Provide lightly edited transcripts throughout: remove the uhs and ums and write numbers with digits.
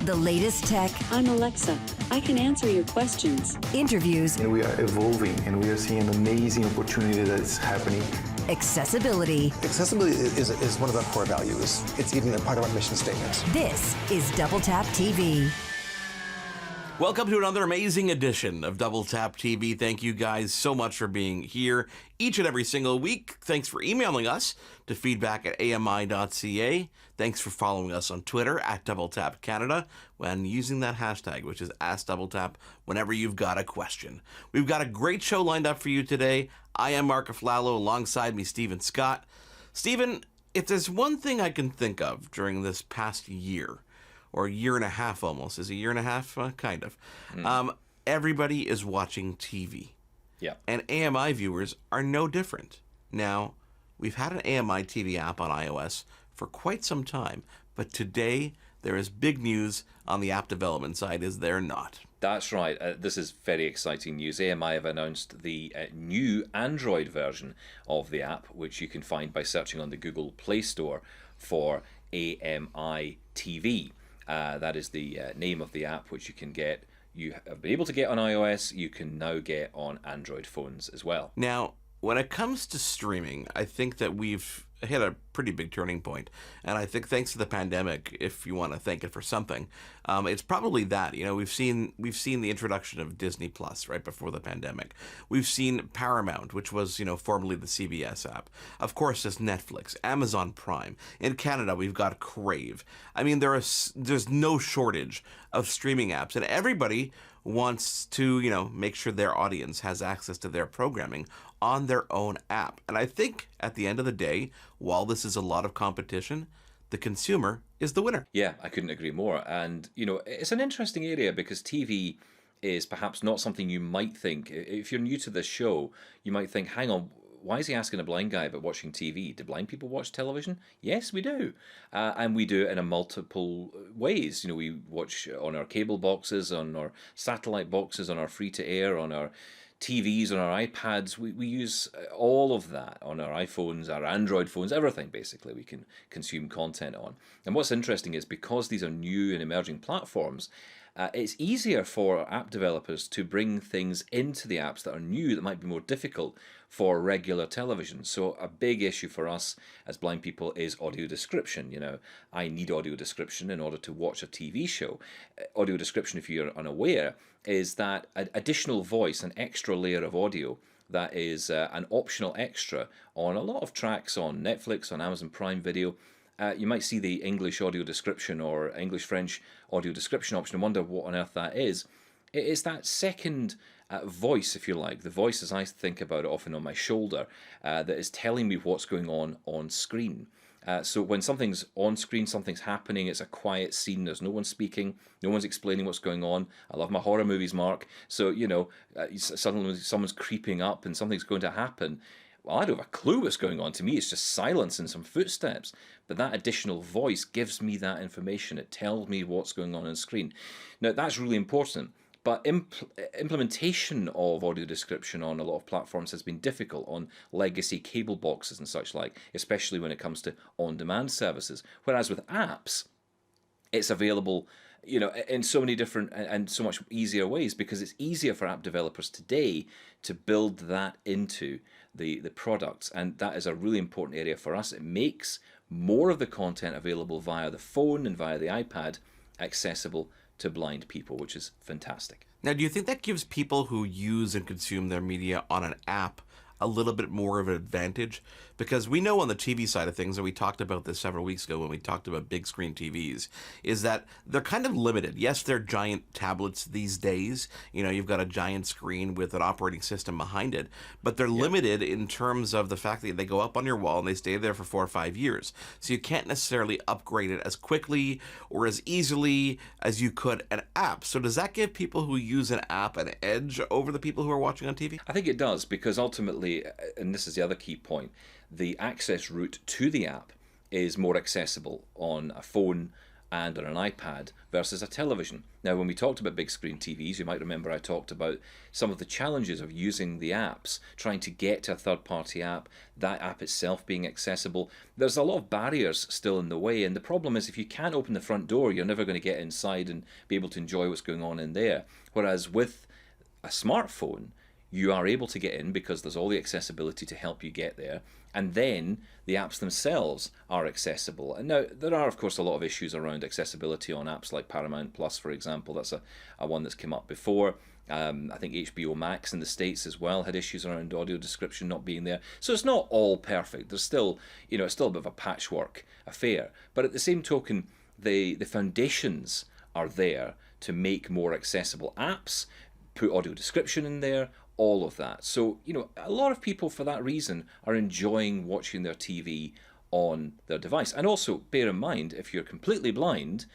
The latest tech. I'm Alexa. I can answer your questions. Interviews. And we are evolving, and we are seeing an amazing opportunity that's happening. Accessibility. Accessibility is one of our core values. It's even a part of our mission statement. This is Double Tap TV. Welcome to another amazing edition of Double Tap TV. Thank you guys so much for being here each and every single week. Thanks for emailing us to feedback@ami.ca. Thanks for following us on Twitter @DoubleTapCanada when using that hashtag, which is AskDoubleTap, whenever you've got a question. We've got a great show lined up for you today. I am Mark Aflalo, alongside me, Stephen Scott. Stephen, if there's one thing I can think of during this past year, or a year and a half almost. Is it a year and a half? Kind of. Everybody is watching TV. Yeah. And AMI viewers are no different. Now, we've had an AMI TV app on iOS for quite some time, but today there is big news on the app development side, is there not? That's right. This is very exciting news. AMI have announced the new Android version of the app, which you can find by searching on the Google Play Store for AMI TV. That is the name of the app, which you have been able to get on iOS. You can now get on Android phones as well. Now, when it comes to streaming, I think that we've hit a pretty big turning point. And I think thanks to the pandemic, if you want to thank it for something, it's probably that. You know, we've seen the introduction of Disney Plus right before the pandemic. We've seen Paramount, which was, formerly the CBS app. Of course, there's Netflix, Amazon Prime. In Canada, we've got Crave. I mean, there's no shortage of streaming apps, and everybody wants to, make sure their audience has access to their programming on their own app. And I think at the end of the day, while this is a lot of competition, the consumer is the winner. Yeah, I couldn't agree more. And, it's an interesting area because TV is perhaps not something you might think. If you're new to this show, you might think, hang on, why is he asking a blind guy about watching TV? Do blind people watch television? Yes, we do. And we do it in a multiple ways. We watch on our cable boxes, on our satellite boxes, on our free-to-air, on our TVs, on our iPads. We use all of that on our iPhones, our Android phones, everything basically we can consume content on. And what's interesting is because these are new and emerging platforms, it's easier for app developers to bring things into the apps that are new that might be more difficult for regular television. So a big issue for us as blind people is audio description. I need audio description in order to watch a TV show. Audio description, if you're unaware, is that additional voice, an extra layer of audio that is an optional extra on a lot of tracks on Netflix, on Amazon Prime Video. You might see the English audio description or English-French audio description option and wonder what on earth that is. It is that second voice, if you like, the voice as I think about it often on my shoulder, that is telling me what's going on screen. So when something's on screen, something's happening, it's a quiet scene, there's no one speaking, no one's explaining what's going on. I love my horror movies, Mark. So, suddenly someone's creeping up and something's going to happen. Well, I don't have a clue what's going on. To me, it's just silence and some footsteps. But that additional voice gives me that information. It tells me what's going on screen. Now, that's really important. But implementation of audio description on a lot of platforms has been difficult on legacy cable boxes and such like, especially when it comes to on-demand services. Whereas with apps, it's available in so many different and so much easier ways because it's easier for app developers today to build that into the products. And that is a really important area for us. It makes more of the content available via the phone and via the iPad accessible to blind people, which is fantastic. Now, do you think that gives people who use and consume their media on an app a little bit more of an advantage? Because we know on the TV side of things, and we talked about this several weeks ago when we talked about big screen TVs, is that they're kind of limited. Yes, they're giant tablets these days. You've got a giant screen with an operating system behind it, but they're limited in terms of the fact that they go up on your wall and they stay there for 4 or 5 years. So you can't necessarily upgrade it as quickly or as easily as you could an app. So does that give people who use an app an edge over the people who are watching on TV? I think it does, because ultimately, and this is the other key point, the access route to the app is more accessible on a phone and on an iPad versus a television. Now, when we talked about big screen TVs, you might remember I talked about some of the challenges of using the apps, trying to get to a third-party app, that app itself being accessible. There's a lot of barriers still in the way, and the problem is if you can't open the front door, you're never going to get inside and be able to enjoy what's going on in there. Whereas with a smartphone, you are able to get in because there's all the accessibility to help you get there, and then the apps themselves are accessible. And now there are of course a lot of issues around accessibility on apps like Paramount Plus, for example. That's a one that's come up before. I think HBO Max in the States as well had issues around audio description not being there. So it's not all perfect. There's still, it's still a bit of a patchwork affair. But at the same token, the foundations are there to make more accessible apps, put audio description in there, all of that. So, a lot of people for that reason are enjoying watching their TV on their device. And also, bear in mind, if you're completely blind,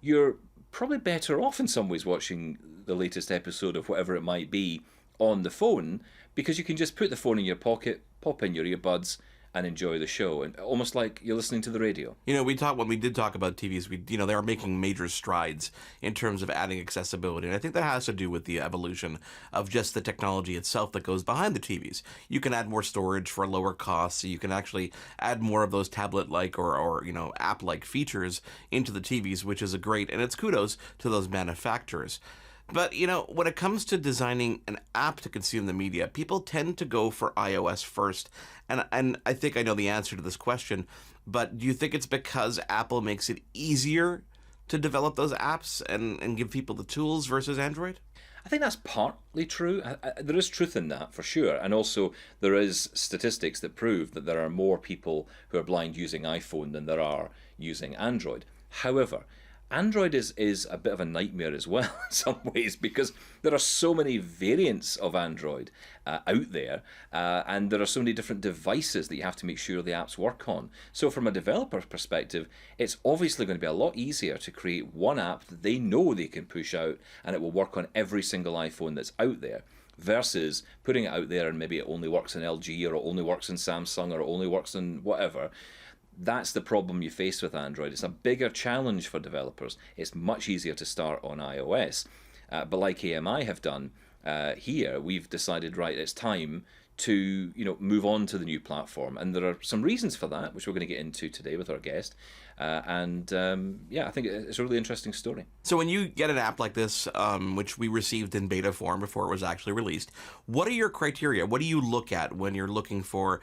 you're probably better off in some ways watching the latest episode of whatever it might be on the phone, because you can just put the phone in your pocket, pop in your earbuds, and enjoy the show, and almost like you're listening to the radio. When we did talk about TVs, they are making major strides in terms of adding accessibility, and I think that has to do with the evolution of just the technology itself that goes behind the TVs. You can add more storage for lower costs, so you can actually add more of those tablet-like or app-like features into the TVs, which is and it's kudos to those manufacturers. But, when it comes to designing an app to consume the media, people tend to go for iOS first. And I think I know the answer to this question, but do you think it's because Apple makes it easier to develop those apps and give people the tools versus Android? I think that's partly true. There is truth in that, for sure. And also, there is statistics that prove that there are more people who are blind using iPhone than there are using Android. However, Android is a bit of a nightmare as well in some ways, because there are so many variants of Android out there, and there are so many different devices that you have to make sure the apps work on. So from a developer perspective, it's obviously going to be a lot easier to create one app that they know they can push out and it will work on every single iPhone that's out there, versus putting it out there and maybe it only works in LG, or it only works in Samsung, or it only works in whatever. That's the problem you face with Android. It's a bigger challenge for developers. It's much easier to start on iOS. But like AMI have done here, we've decided, right, it's time to move on to the new platform. And there are some reasons for that, which we're going to get into today with our guest. I think it's a really interesting story. So when you get an app like this, which we received in beta form before it was actually released, what are your criteria? What do you look at when you're looking for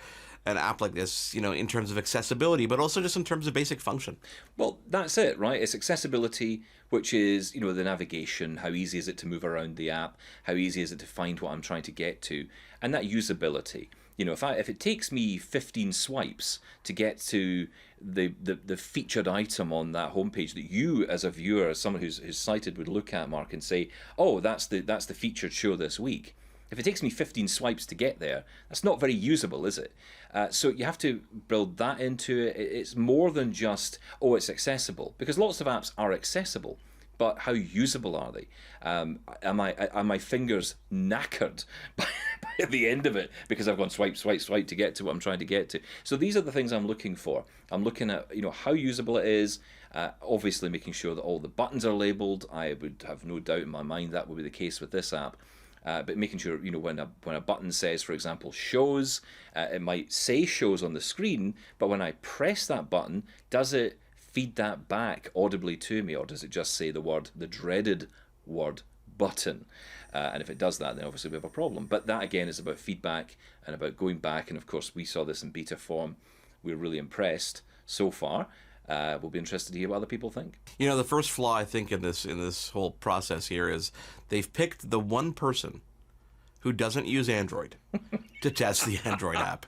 an app like this, in terms of accessibility, but also just in terms of basic function? Well, that's it, right? It's accessibility, which is, the navigation. How easy is it to move around the app? How easy is it to find what I'm trying to get to? And that usability. If it takes me 15 swipes to get to the featured item on that homepage that you, as a viewer, as someone who's sighted, would look at, Mark, and say, oh, that's the featured show this week. If it takes me 15 swipes to get there, that's not very usable, is it? So you have to build that into it. It's more than just, it's accessible, because lots of apps are accessible, but how usable are they? Are my fingers knackered by the end of it because I've gone swipe, swipe, swipe to get to what I'm trying to get to? So these are the things I'm looking for. I'm looking at how usable it is. Obviously, making sure that all the buttons are labeled. I would have no doubt in my mind that will be the case with this app. But making sure, when a button says, for example, shows, it might say shows on the screen, but when I press that button, does it feed that back audibly to me, or does it just say the dreaded word button? And if it does that, then obviously we have a problem. But that, again, is about feedback and about going back. And of course, we saw this in beta form. We're really impressed so far. We'll be interested to hear what other people think. The first flaw, I think, in this whole process here is they've picked the one person who doesn't use Android to test the Android app.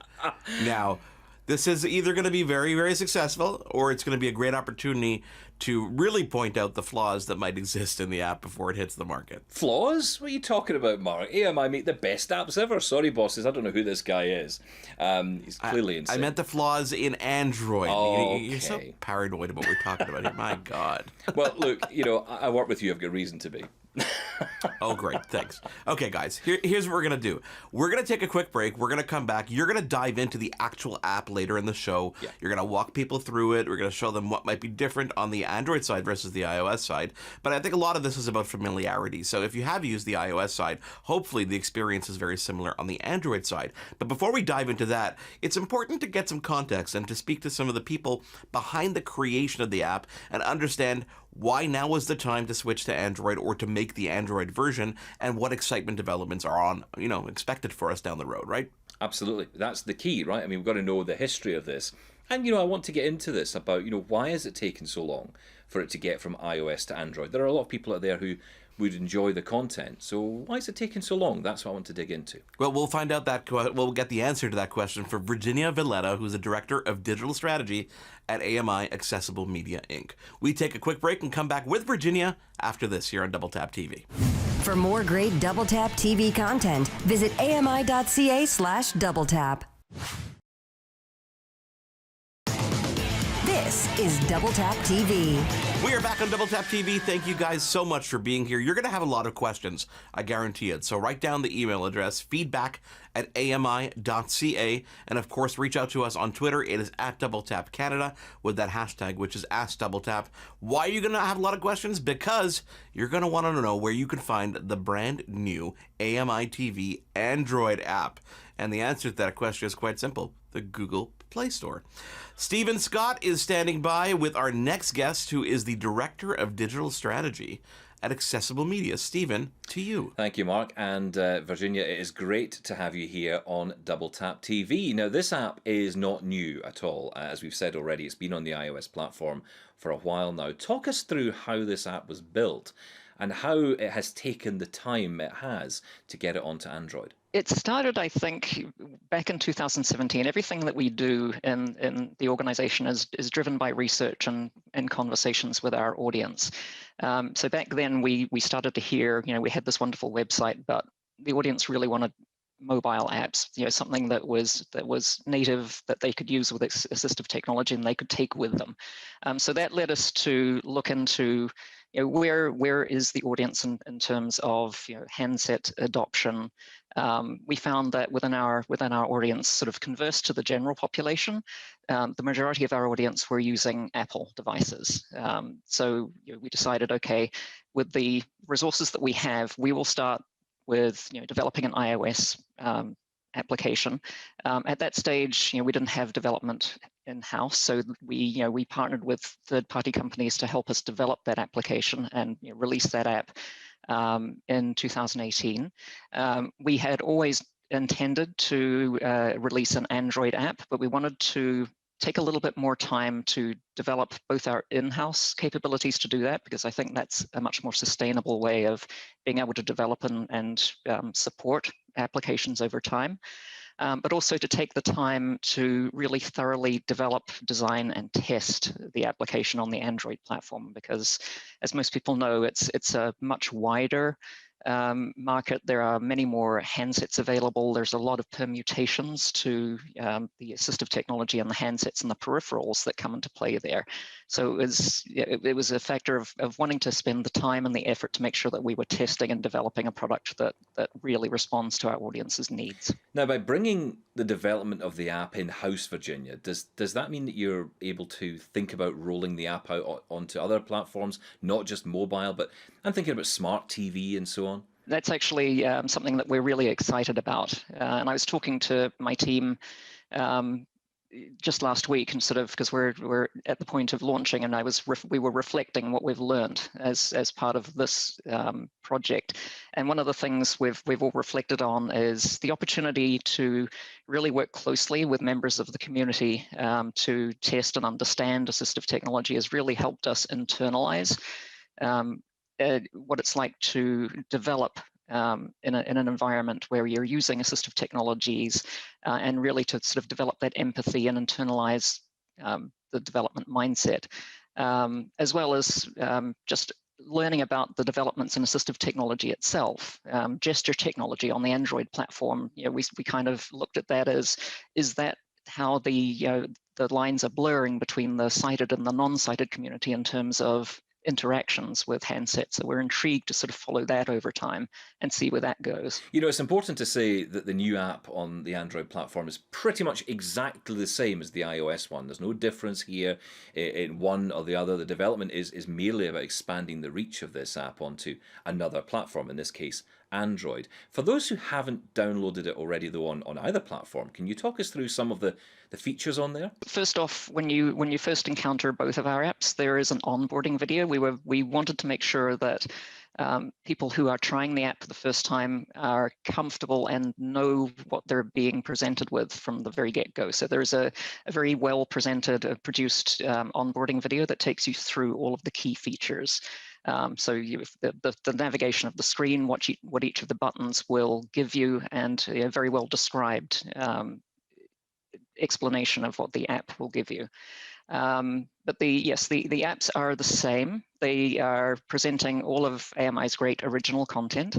Now, this is either going to be very, very successful, or it's going to be a great opportunity to really point out the flaws that might exist in the app before it hits the market. Flaws? What are you talking about, Mark? AMI make the best apps ever. Sorry, bosses, I don't know who this guy is. He's clearly insane. I meant the flaws in Android. Okay. You're so paranoid about what we're talking about here. My God. Well, look, I work with you. I've got reason to be. Oh, great. Thanks. Okay, guys, here's what we're going to do. We're going to take a quick break. We're going to come back. You're going to dive into the actual app later in the show. Yeah. You're going to walk people through it. We're going to show them what might be different on the Android side versus the iOS side. But I think a lot of this is about familiarity. So if you have used the iOS side, hopefully the experience is very similar on the Android side. But before we dive into that, it's important to get some context and to speak to some of the people behind the creation of the app and understand why now is the time to switch to Android or to make the Android version, and what excitement developments are on, expected for us down the road, right? Absolutely. That's the key, right? I mean, we've got to know the history of this. And, I want to get into this about, why has it taken so long for it to get from iOS to Android? There are a lot of people out there who would enjoy the content. So why is it taking so long? That's what I want to dig into. Well, we'll find out we'll get the answer to that question from Virginia Valletta, who's the Director of Digital Strategy at AMI Accessible Media, Inc. We take a quick break and come back with Virginia after this here on Double Tap TV. For more great Double Tap TV content, visit ami.ca/doubletap. This is Double Tap TV. We are back on Double Tap TV. Thank you guys so much for being here. You're going to have a lot of questions, I guarantee it. So write down the email address, feedback@ami.ca. And of course, reach out to us on Twitter. It is @DoubleTapCanada with that hashtag, which is AskDoubleTap. Why are you going to have a lot of questions? Because you're going to want to know where you can find the brand new AMI TV Android app. And the answer to that question is quite simple: the Google Play Store. Stephen Scott is standing by with our next guest, who is the Director of Digital Strategy at Accessible Media. Stephen, to you. Thank you, Mark. And Virginia, it is great to have you here on Double Tap TV. Now, this app is not new at all. As we've said already, it's been on the iOS platform for a while now. Talk us through how this app was built and how it has taken the time it has to get it onto Android. It started, I think, back in 2017. Everything that we do in the organization is driven by research and conversations with our audience. So back then, we started to hear, we had this wonderful website, but the audience really wanted mobile apps, something that was native, that they could use with assistive technology and they could take with them. So that led us to look into where is the audience in terms of handset adoption. We found that within our audience, sort of converse to the general population, the majority of our audience were using Apple devices. So we decided, okay, with the resources that we have, we will start with developing an iOS application. At that stage, we didn't have development in-house, so we partnered with third-party companies to help us develop that application and release that app in 2018. We had always intended to release an Android app, but we wanted to take a little bit more time to develop both our in-house capabilities to do that, because I think that's a much more sustainable way of being able to develop and support applications over time. But also to take the time to really thoroughly develop, design, and test the application on the Android platform, because as most people know, it's a much wider market. There are many more handsets available. There's a lot of permutations to the assistive technology and the handsets and the peripherals that come into play there. So it was a factor of wanting to spend the time and the effort to make sure that we were testing and developing a product that really responds to our audience's needs. Now, by bringing the development of the app in-house, Virginia, does that mean that you're able to think about rolling the app out onto other platforms, not just mobile, but I'm thinking about smart TV and so on? That's actually something that we're really excited about. And I was talking to my team just last week, and sort of, because we're at the point of launching, and we were reflecting what we've learned as part of this project. And one of the things we've all reflected on is the opportunity to really work closely with members of the community to test and understand assistive technology has really helped us internalize what it's like to develop in an environment where you're using assistive technologies and really to sort of develop that empathy and internalize the development mindset, as well as just learning about the developments in assistive technology itself. Gesture technology on the Android platform, we kind of looked at that as, is that how the lines are blurring between the sighted and the non-sighted community in terms of interactions with handsets. So we're intrigued to sort of follow that over time and see where that goes. You know, it's important to say that the new app on the Android platform is pretty much exactly the same as the iOS one. There's no difference here in one or the other. The development is merely about expanding the reach of this app onto another platform, in this case, Android. For those who haven't downloaded it already, though, on either platform, can you talk us through some of the features on there? First off, when you first encounter both of our apps, there is an onboarding video. We wanted to make sure that people who are trying the app for the first time are comfortable and know what they're being presented with from the very get-go. So there's a very well presented, produced onboarding video that takes you through all of the key features. So the navigation of the screen, what each of the buttons will give you, and a very well described explanation of what the app will give you. But the apps are the same. They are presenting all of AMI's great original content.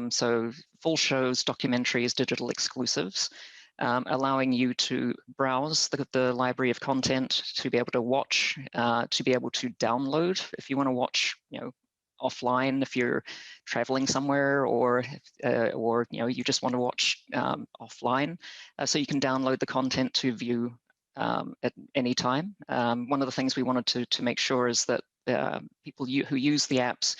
So full shows, documentaries, digital exclusives, allowing you to browse the library of content, to be able to watch, to be able to download if you want to watch, offline if you're traveling somewhere, or you just want to watch offline. So you can download the content to view at any time. One of the things we wanted to make sure is that people who use the apps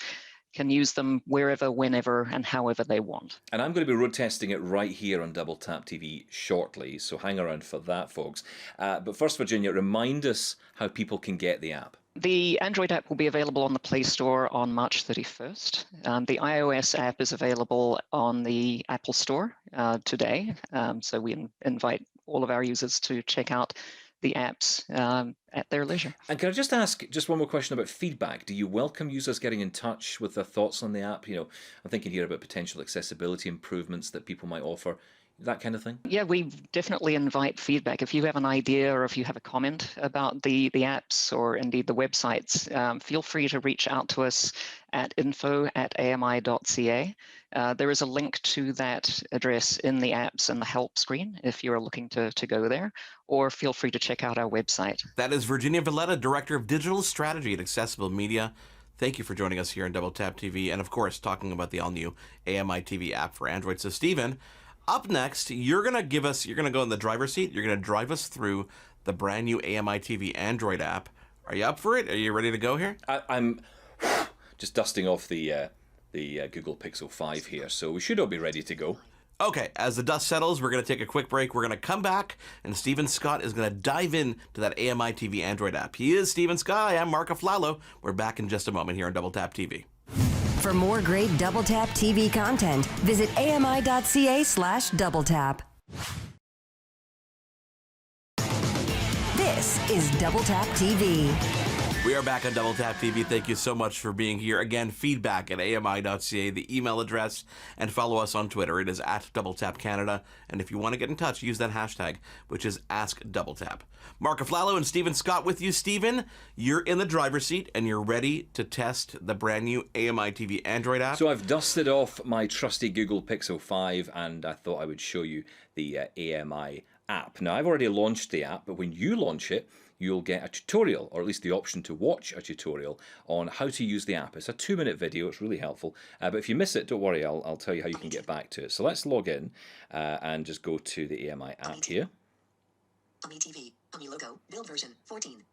can use them wherever, whenever, and however they want. And I'm going to be road testing it right here on Double Tap TV shortly, so hang around for that, folks. But first, Virginia, remind us how people can get the app. The Android app will be available on the Play Store on March 31st. The iOS app is available on the Apple Store today. So we invite all of our users to check out the apps at their leisure. And can I just ask just one more question about feedback? Do you welcome users getting in touch with their thoughts on the app? I'm thinking here about potential accessibility improvements that people might offer, that kind of thing? Yeah, we definitely invite feedback. If you have an idea or if you have a comment about the apps or indeed the websites, feel free to reach out to us at info@ami.ca. There is a link to that address in the apps and the help screen if you're looking to go there, or feel free to check out our website. That is Virginia Valletta, Director of Digital Strategy at Accessible Media. Thank you for joining us here on Double Tap TV, and of course, talking about the all-new AMI TV app for Android. So, Stephen, up next, you're going to go in the driver's seat. You're going to drive us through the brand new AMI TV Android app. Are you up for it? Are you ready to go here? I'm just dusting off the Google Pixel 5 here, so we should all be ready to go. Okay, as the dust settles, we're going to take a quick break. We're going to come back, and Stephen Scott is going to dive in to that AMI TV Android app. He is Stephen Scott. I am Mark Aflalo. We're back in just a moment here on Double Tap TV. For more great Double Tap TV content, visit ami.ca/doubletap. This is Double Tap TV. We are back on Double Tap TV. Thank you so much for being here. Again, feedback at ami.ca, the email address, and follow us on Twitter. It is at DoubleTapCanada. And if you want to get in touch, use that hashtag, which is AskDoubleTap. Mark Aflalo and Stephen Scott with you. Stephen, you're in the driver's seat, and you're ready to test the brand new AMI TV Android app. So I've dusted off my trusty Google Pixel 5, and I thought I would show you the AMI app. Now, I've already launched the app, but when you launch it, you'll get a tutorial, or at least the option to watch a tutorial on how to use the app. It's a 2-minute video. It's really helpful. But if you miss it, don't worry. I'll tell you how you can get back to it. So let's log in and just go to the AMI app here. AMI TV, AMI logo, build version 14.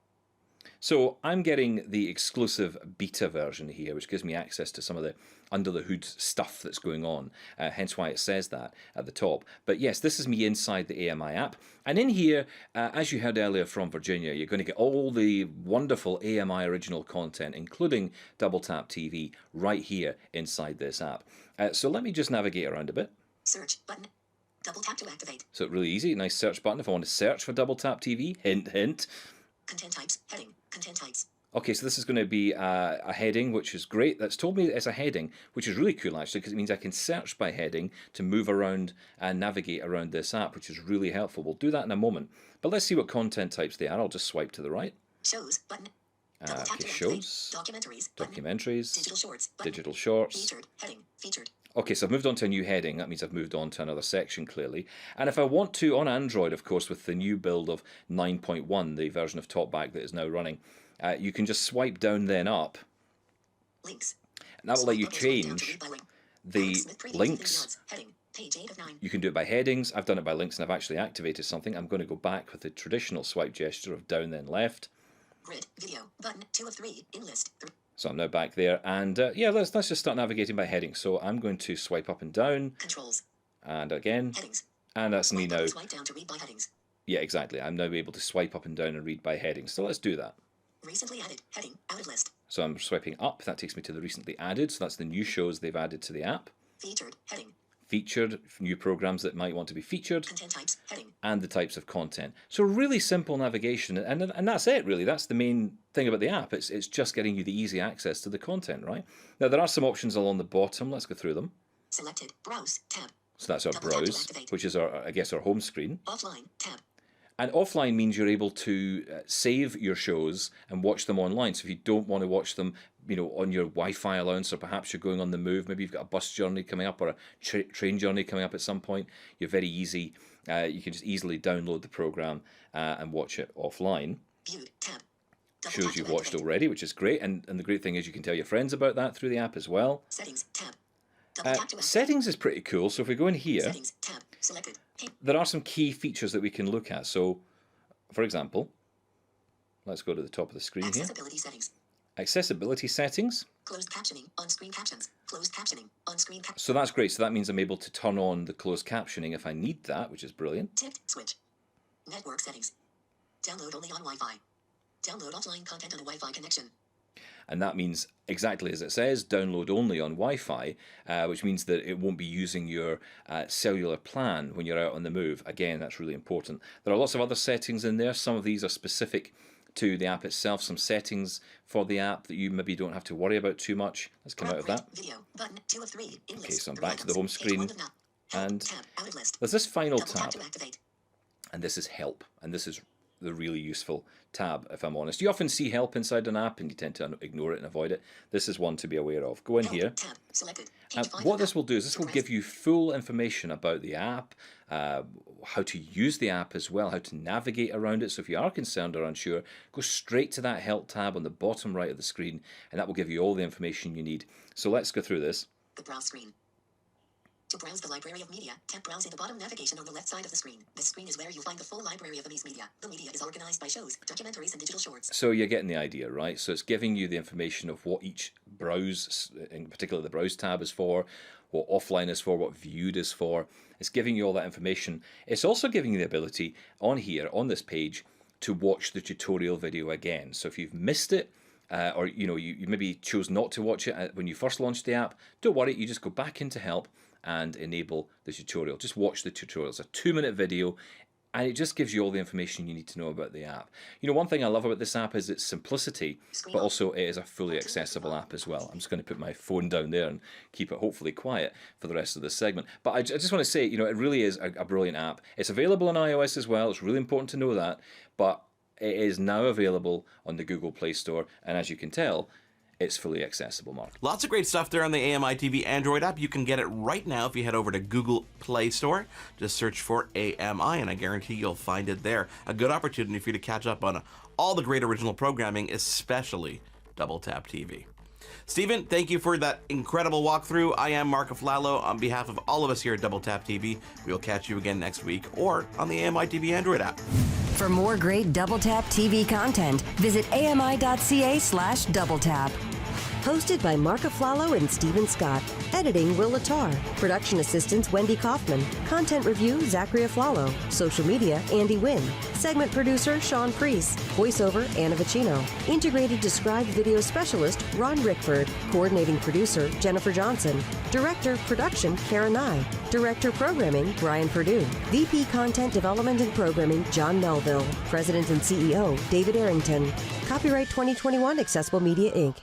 So I'm getting the exclusive beta version here, which gives me access to some of the under-the-hood stuff that's going on, hence why it says that at the top. But yes, this is me inside the AMI app. And in here, as you heard earlier from Virginia, you're going to get all the wonderful AMI original content, including Double Tap TV, right here inside this app. So let me just navigate around a bit. Search button. Double tap to activate. So really easy, nice search button if I want to search for Double Tap TV. Hint, hint. Content types, heading, content types. Okay, so this is going to be a heading, which is great. That's told me it's a heading, which is really cool, actually, because it means I can search by heading to move around and navigate around this app, which is really helpful. We'll do that in a moment. But let's see what content types they are. I'll just swipe to the right. Shows button. Double tap Okay, to shows. Documentaries. Button. Documentaries. Digital shorts. Button. Digital shorts. Featured. Heading. Featured. Okay, so I've moved on to a new heading. That means I've moved on to another section, clearly. And if I want to, on Android, of course, with the new build of 9.1, the version of TalkBack that is now running, you can just swipe down then up, Links. and that will let you Swipe up and swipe down to change read by link. the Alex Smith previews links. nods. Heading. Page 8 of 9. You can do it by headings. I've done it by links, and I've actually activated something. I'm going to go back with the traditional swipe gesture of down then left. Grid. Video. Button. 2 of 3. In list. So I'm now back there, and yeah, let's just start navigating by heading. So I'm going to swipe up and down, Controls. and again, Headings. and that's me Swipe up now. and swipe down to read by headings. Yeah, exactly. I'm now able to swipe up and down and read by heading. So let's do that. Recently added. Heading. Out of list. So I'm swiping up. That takes me to the recently added. So that's the new shows they've added to the app. Featured. Heading. Featured, new programs that might want to be featured, Content types. Heading. and the types of content. So really simple navigation, and that's it really. That's the main thing about the app. It's just getting you the easy access to the content, right? Now there are some options along the bottom. Let's go through them. Selected. Browse. Tab. So that's our Double tap to browse, activate. which is our, I guess, our home screen. Offline. Tab. And offline means you're able to save your shows and watch them online. So if you don't want to watch them, on your Wi-Fi allowance, or perhaps you're going on the move, maybe you've got a bus journey coming up or a train journey coming up at some point, you're very easy. You can just easily download the program and watch it offline. Viewed. Tab. Double Shows tap to you've watched activate. already, which is great. And the great thing is you can tell your friends about that through the app as well. Settings. Tab. Double tap to activate. Settings is pretty cool. So if we go in here, Settings. Tab. Selected. there are some key features that we can look at. So, for example, let's go to the top of the screen here. Accessibility settings. Accessibility settings. Closed captioning. On-screen captions. Closed captioning. On-screen captions. So that's great. So that means I'm able to turn on the closed captioning if I need that, which is brilliant. Tipped switch. Network settings. Download only on Wi-Fi. Download offline content on a Wi-Fi connection. And that means exactly as it says, download only on Wi-Fi, which means that it won't be using your cellular plan when you're out on the move. Again, that's really important. There are lots of other settings in there. Some of these are specific to the app itself, some settings for the app that you maybe don't have to worry about too much. Let's come out of that. Video. Button. 2 of 3. In Okay, list. so I'm Three back to the items. home Page screen, 1 of map. Help. and Tab. Out of list. there's this final Double tap tab, to activate. and this is help, and this is the really useful tab, if I'm honest. You often see help inside an app and you tend to ignore it and avoid it. This is one to be aware of. Go in Help. here. Tab. Selected. And Page 5 what of this map. will do is this will Press. give you full information about the app, how to use the app as well, how to navigate around it. So if you are concerned or unsure, go straight to that help tab on the bottom right of the screen, and that will give you all the information you need. So let's go through this. The browse screen. To browse the library of media, tap Browse in the bottom navigation on the left side of the screen. This screen is where you'll find the full library of Amis Media. The media is organized by shows, documentaries, and digital shorts. So you're getting the idea, right? So it's giving you the information of what each browse, in particular the browse tab, is for, what offline is for, what viewed is for. It's giving you all that information. It's also giving you the ability on here, on this page, to watch the tutorial video again. So if you've missed it, or you maybe chose not to watch it when you first launched the app, don't worry, you just go back into help and enable the tutorial. Just watch the tutorial. It's a 2-minute video, and it just gives you all the information you need to know about the app. One thing I love about this app is its simplicity, but also it is a fully accessible app as well. I'm just going to put my phone down there and keep it hopefully quiet for the rest of this segment. But I just want to say, it really is a brilliant app. It's available on iOS as well. It's really important to know that, but it is now available on the Google Play Store, and as you can tell, it's fully accessible, Mark. Lots of great stuff there on the AMI TV Android app. You can get it right now if you head over to Google Play Store. Just search for AMI, and I guarantee you'll find it there. A good opportunity for you to catch up on all the great original programming, especially Double Tap TV. Stephen, thank you for that incredible walkthrough. I am Mark Aflalo. On behalf of all of us here at Double Tap TV, we'll catch you again next week or on the AMI TV Android app. For more great Double Tap TV content, visit ami.ca/doubletap. Hosted by Mark Aflalo and Stephen Scott. Editing, Will Latar. Production assistants, Wendy Kaufman. Content review, Zachary Aflalo. Social media, Andy Wynn. Segment producer, Sean Priest. Voiceover, Anna Vicino. Integrated Described Video Specialist, Ron Rickford. Coordinating producer, Jennifer Johnson. Director, Production, Karen Nye. Director, Programming, Brian Perdue. VP Content Development and Programming, John Melville. President and CEO, David Arrington. Copyright 2021, Accessible Media, Inc.